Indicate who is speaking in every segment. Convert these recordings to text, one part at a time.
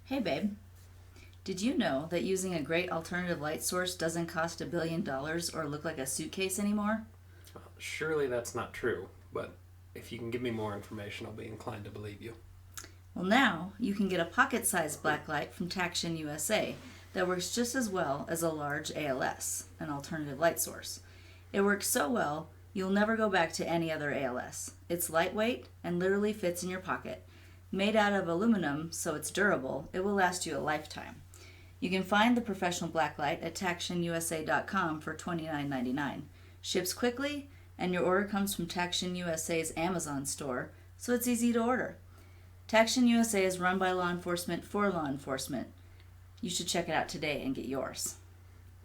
Speaker 1: Hey babe, did you know that using a great alternative light source doesn't cost $1 billion or look like a suitcase anymore?
Speaker 2: Well, surely that's not true, but if you can give me more information, I'll be inclined to believe you.
Speaker 1: Well, now you can get a pocket-sized blacklight from Taction USA that works just as well as a large ALS, an alternative light source. It works so well, you'll never go back to any other ALS. It's lightweight and literally fits in your pocket. Made out of aluminum, so it's durable, it will last you a lifetime. You can find the professional blacklight at TactionUSA.com for $29.99. Ships quickly, and your order comes from Taction USA's Amazon store, so it's easy to order. Taction USA is run by law enforcement for law enforcement. You should check it out today and get yours.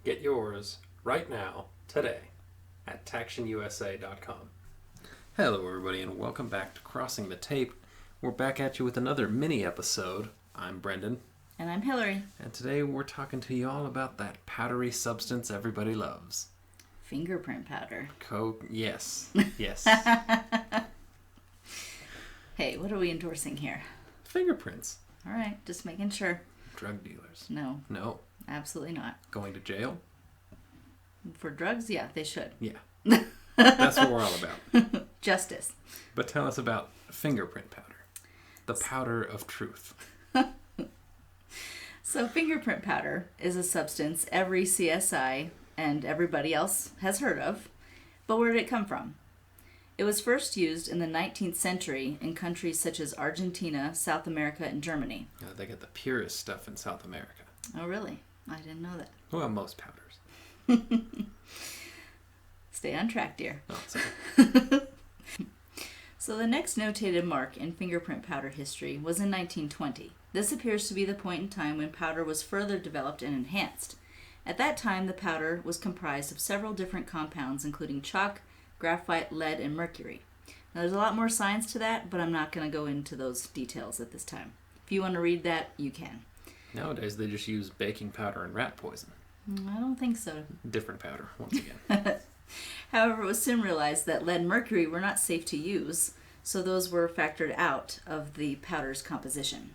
Speaker 2: Get yours right now, today, at TactionUSA.com. Hello, everybody, and welcome back to Crossing the Tape. We're back at you with another mini episode. I'm Brendan.
Speaker 1: And I'm Hillary.
Speaker 2: And today we're talking to you all about that powdery substance everybody loves.
Speaker 1: Fingerprint powder.
Speaker 2: Yes. Yes.
Speaker 1: Hey, what are we endorsing here?
Speaker 2: Fingerprints.
Speaker 1: All right, just making sure.
Speaker 2: Drug dealers.
Speaker 1: No,
Speaker 2: No.
Speaker 1: absolutely not.
Speaker 2: Going to jail?
Speaker 1: For drugs, yeah, they should.
Speaker 2: Yeah. That's what we're all about.
Speaker 1: Justice.
Speaker 2: But tell us about fingerprint powder. The powder of truth.
Speaker 1: So fingerprint powder is a substance every CSI and everybody else has heard of. But where did it come from? It was first used in the 19th century in countries such as Argentina, South America, and Germany.
Speaker 2: They get the purest stuff in South America.
Speaker 1: Oh, really? I didn't know that.
Speaker 2: Well, most powders.
Speaker 1: Stay on track, dear.
Speaker 2: Oh, sorry.
Speaker 1: So the next notated mark in fingerprint powder history was in 1920. This appears to be the point in time when powder was further developed and enhanced. At that time, the powder was comprised of several different compounds, including chalk, graphite, lead, and mercury. Now, there's a lot more science to that, but I'm not going to go into those details at this time. If you want to read that, you can.
Speaker 2: Nowadays, they just use baking powder and rat poison.
Speaker 1: I don't think so.
Speaker 2: Different powder, once again.
Speaker 1: However, it was soon realized that lead and mercury were not safe to use, so those were factored out of the powder's composition.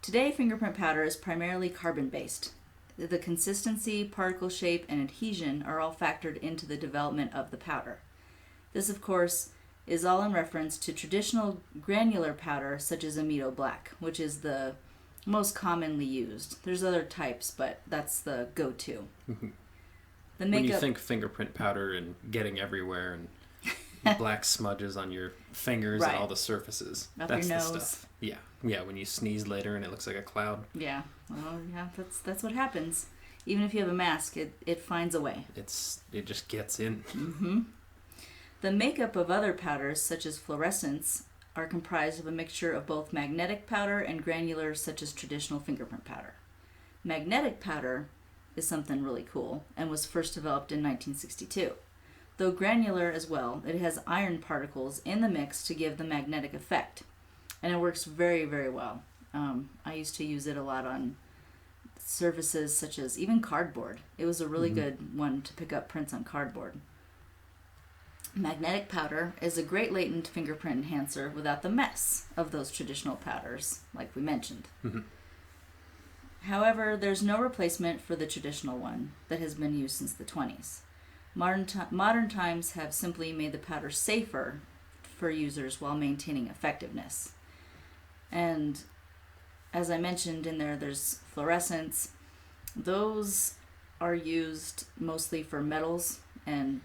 Speaker 1: Today, fingerprint powder is primarily carbon-based. The consistency, particle shape, and adhesion are all factored into the development of the powder. This, of course, is all in reference to traditional granular powder such as Amido Black, which is the most commonly used. There's other types, but that's the go-to.
Speaker 2: When you think fingerprint powder and getting everywhere and black smudges on your fingers
Speaker 1: Right.
Speaker 2: and all the surfaces,
Speaker 1: Up
Speaker 2: that's
Speaker 1: your
Speaker 2: the
Speaker 1: nose.
Speaker 2: stuff. Yeah, when you sneeze later and it looks like a cloud.
Speaker 1: Yeah, well, yeah, that's what happens. Even if you have a mask, it finds a way.
Speaker 2: It just gets in.
Speaker 1: The makeup of other powders, such as fluorescents, are comprised of a mixture of both magnetic powder and granular, such as traditional fingerprint powder. Magnetic powder is something really cool and was first developed in 1962. Though granular as well, it has iron particles in the mix to give the magnetic effect. And it works very, very well. I used to use it a lot on surfaces such as even cardboard. It was a really good one to pick up prints on cardboard. Magnetic powder is a great latent fingerprint enhancer without the mess of those traditional powders, like we mentioned. However, there's no replacement for the traditional one that has been used since the 20s. Modern times have simply made the powder safer for users while maintaining effectiveness. And as I mentioned in there, there's fluorescents. Those are used mostly for metals, and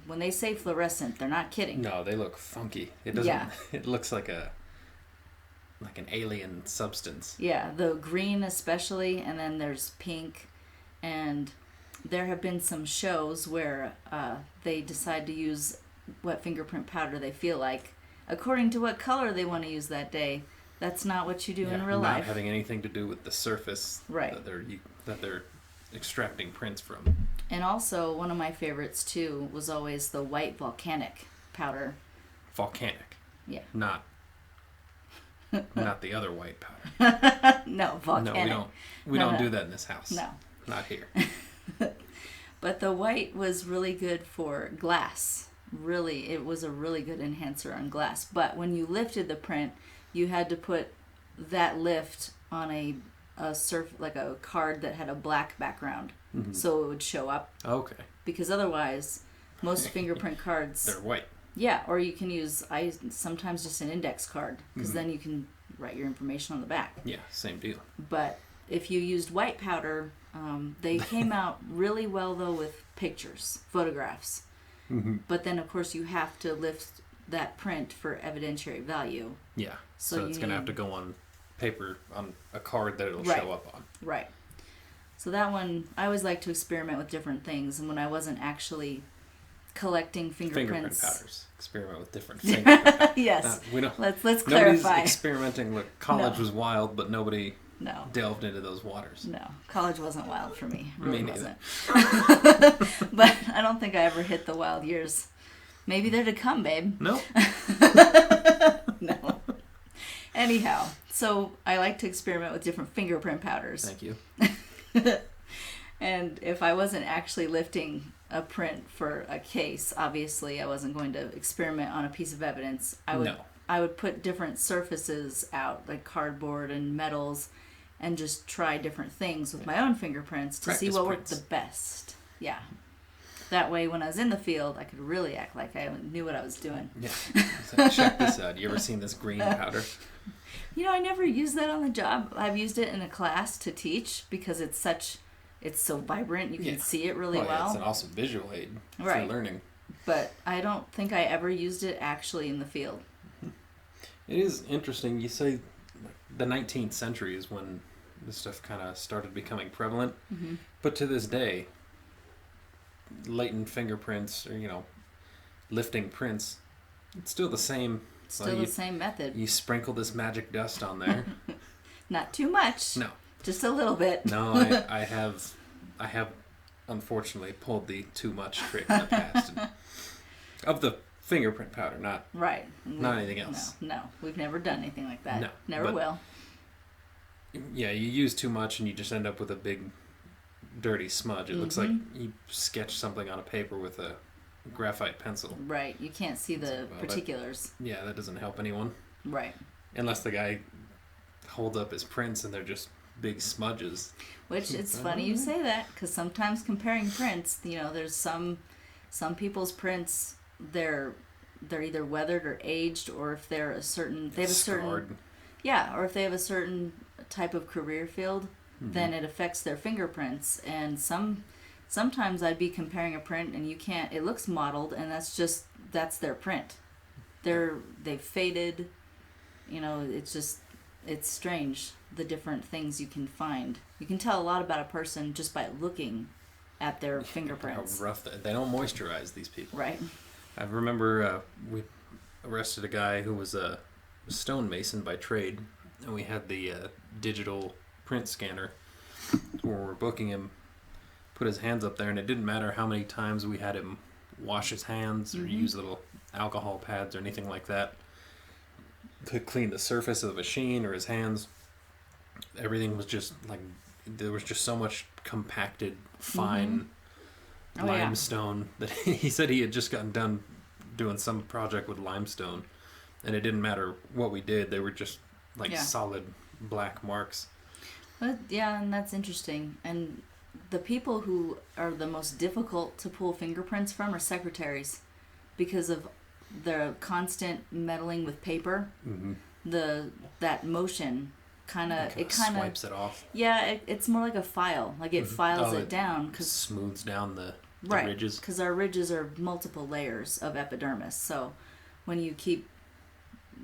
Speaker 1: when they say fluorescent, they're not kidding.
Speaker 2: No, they look funky. It doesn't.
Speaker 1: Yeah.
Speaker 2: It looks like an alien substance.
Speaker 1: Yeah, the green especially, and then there's pink, and there have been some shows where they decide to use what fingerprint powder they feel like, according to what color they want to use that day. That's not what you do in real life.
Speaker 2: Not having anything to do with the surface
Speaker 1: Right.
Speaker 2: that they're extracting prints from.
Speaker 1: And also, one of my favorites too was always the white volcanic powder.
Speaker 2: Volcanic.
Speaker 1: Yeah.
Speaker 2: Not the other white powder.
Speaker 1: No, volcanic.
Speaker 2: No, we don't do that in this house.
Speaker 1: No.
Speaker 2: Not here.
Speaker 1: But the white was really good for glass. Really, it was a really good enhancer on glass. But when you lifted the print, you had to put that lift on a like a card that had a black background,
Speaker 2: Mm-hmm.
Speaker 1: so it would show up.
Speaker 2: Okay.
Speaker 1: Because otherwise, most fingerprint cards,
Speaker 2: they're white.
Speaker 1: Yeah, or you can use sometimes just an index card, because then you can write your information on the back.
Speaker 2: Yeah, same deal.
Speaker 1: But if you used white powder, they came out really well though with pictures, photographs.
Speaker 2: Mm-hmm.
Speaker 1: But then of course you have to lift that print for evidentiary value.
Speaker 2: Yeah. So it's going to have to go on paper, on a card that it'll show up on.
Speaker 1: Right. So that one, I always like to experiment with different things, and when I wasn't actually collecting fingerprints.
Speaker 2: Fingerprint powders. Experiment with different fingerprint powders.
Speaker 1: Yes.
Speaker 2: We don't,
Speaker 1: let's
Speaker 2: nobody's
Speaker 1: clarify.
Speaker 2: Experimenting. Look, college
Speaker 1: No.
Speaker 2: was wild, but nobody
Speaker 1: No.
Speaker 2: delved into those waters.
Speaker 1: No. College wasn't wild for me. It really
Speaker 2: Me neither.
Speaker 1: wasn't. But I don't think I ever hit the wild years. Maybe they're to come, babe.
Speaker 2: No.
Speaker 1: No. Anyhow, so I like to experiment with different fingerprint powders.
Speaker 2: Thank you.
Speaker 1: And if I wasn't actually lifting a print for a case, obviously I wasn't going to experiment on a piece of evidence. I would put different surfaces out, like cardboard and metals, and just try different things with my own fingerprints to see what worked the best. Yeah. That way, when I was in the field, I could really act like I knew what I was doing.
Speaker 2: Yeah. So check this out. You ever seen this green powder?
Speaker 1: I never used that on the job. I've used it in a class to teach because it's so vibrant. You can see it really well.
Speaker 2: It's an awesome visual aid for learning.
Speaker 1: But I don't think I ever used it actually in the field.
Speaker 2: It is interesting. You say the 19th century is when this stuff kind of started becoming prevalent. Mm-hmm. But to this day, latent fingerprints or, lifting prints, it's still the same.
Speaker 1: Still the same method.
Speaker 2: You sprinkle this magic dust on there.
Speaker 1: Not too much.
Speaker 2: No.
Speaker 1: Just a little bit.
Speaker 2: No, I have unfortunately pulled the too much trick in the past. Of the fingerprint powder, not anything else.
Speaker 1: No, we've never done anything like that.
Speaker 2: No.
Speaker 1: Never will.
Speaker 2: Yeah, you use too much and you just end up with a big dirty smudge. It looks like you sketched something on a paper with a graphite pencil.
Speaker 1: Right. You can't see the particulars.
Speaker 2: That doesn't help anyone.
Speaker 1: Right.
Speaker 2: Unless the guy holds up his prints and they're just big smudges.
Speaker 1: Which, it's funny you say that, because sometimes comparing prints, there's some people's prints, they're either weathered or aged, or if they're
Speaker 2: Scarred.
Speaker 1: or if they have a certain type of career field, then it affects their fingerprints. And sometimes I'd be comparing a print and it looks mottled, and that's their print. They've faded, it's strange, the different things you can find. You can tell a lot about a person just by looking at their fingerprints.
Speaker 2: How rough they don't moisturize, these people.
Speaker 1: Right.
Speaker 2: I remember we arrested a guy who was a stonemason by trade, and we had the digital print scanner where we're booking him, put his hands up there, and it didn't matter how many times we had him wash his hands or use little alcohol pads or anything like that to clean the surface of the machine or his hands. Everything was just like, there was just so much compacted, fine limestone that he said he had just gotten done doing some project with limestone, and it didn't matter what we did, they were just solid black marks.
Speaker 1: But, and that's interesting. And the people who are the most difficult to pull fingerprints from are secretaries, because of the constant meddling with paper. That motion kind of
Speaker 2: swipes it off.
Speaker 1: It's more like a file, like it files it down,
Speaker 2: because smooths down the ridges,
Speaker 1: because our ridges are multiple layers of epidermis. So when you keep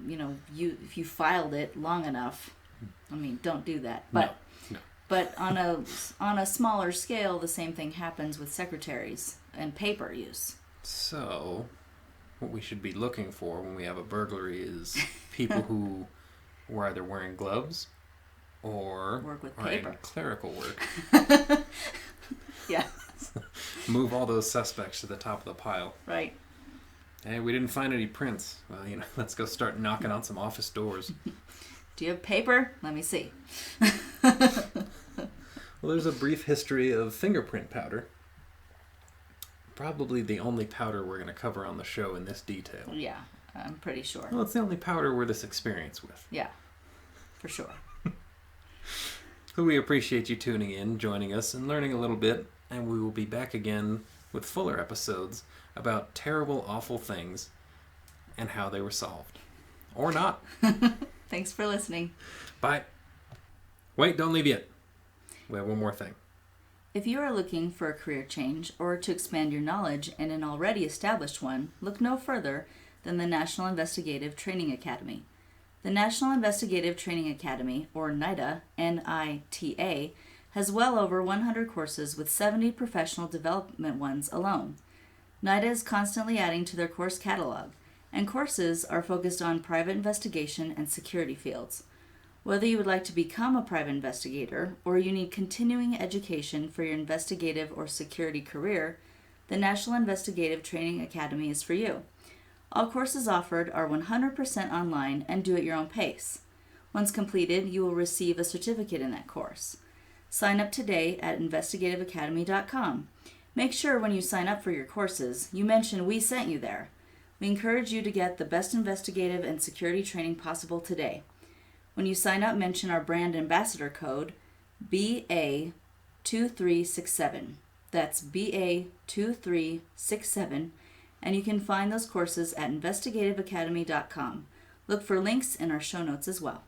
Speaker 1: if you filed it long enough, don't do that, but
Speaker 2: no.
Speaker 1: But on a smaller scale, the same thing happens with secretaries and paper use.
Speaker 2: So what we should be looking for when we have a burglary is people who were either wearing gloves or
Speaker 1: work with
Speaker 2: are
Speaker 1: paper.
Speaker 2: in clerical work.
Speaker 1: Yeah.
Speaker 2: Move all those suspects to the top of the pile.
Speaker 1: Right.
Speaker 2: Hey, we didn't find any prints. Well, let's go start knocking on some office doors.
Speaker 1: Do you have paper? Let me see.
Speaker 2: Well, there's a brief history of fingerprint powder. Probably the only powder we're going to cover on the show in this detail.
Speaker 1: Yeah, I'm pretty sure.
Speaker 2: Well, it's the only powder we're this experienced with.
Speaker 1: Yeah, for sure.
Speaker 2: So we appreciate you tuning in, joining us, and learning a little bit, and we will be back again with fuller episodes about terrible, awful things and how they were solved. Or not.
Speaker 1: Thanks for listening.
Speaker 2: Bye. Wait, don't leave yet. We have one more thing.
Speaker 1: If you are looking for a career change or to expand your knowledge in an already established one, look no further than the National Investigative Training Academy. The National Investigative Training Academy, or NITA, N-I-T-A, has well over 100 courses with 70 professional development ones alone. NITA is constantly adding to their course catalog, and courses are focused on private investigation and security fields. Whether you would like to become a private investigator or you need continuing education for your investigative or security career, the National Investigative Training Academy is for you. All courses offered are 100% online and do at your own pace. Once completed, you will receive a certificate in that course. Sign up today at investigativeacademy.com. Make sure when you sign up for your courses, you mention we sent you there. We encourage you to get the best investigative and security training possible today. When you sign up, mention our brand ambassador code, BA2367. That's BA2367. And you can find those courses at investigativeacademy.com. Look for links in our show notes as well.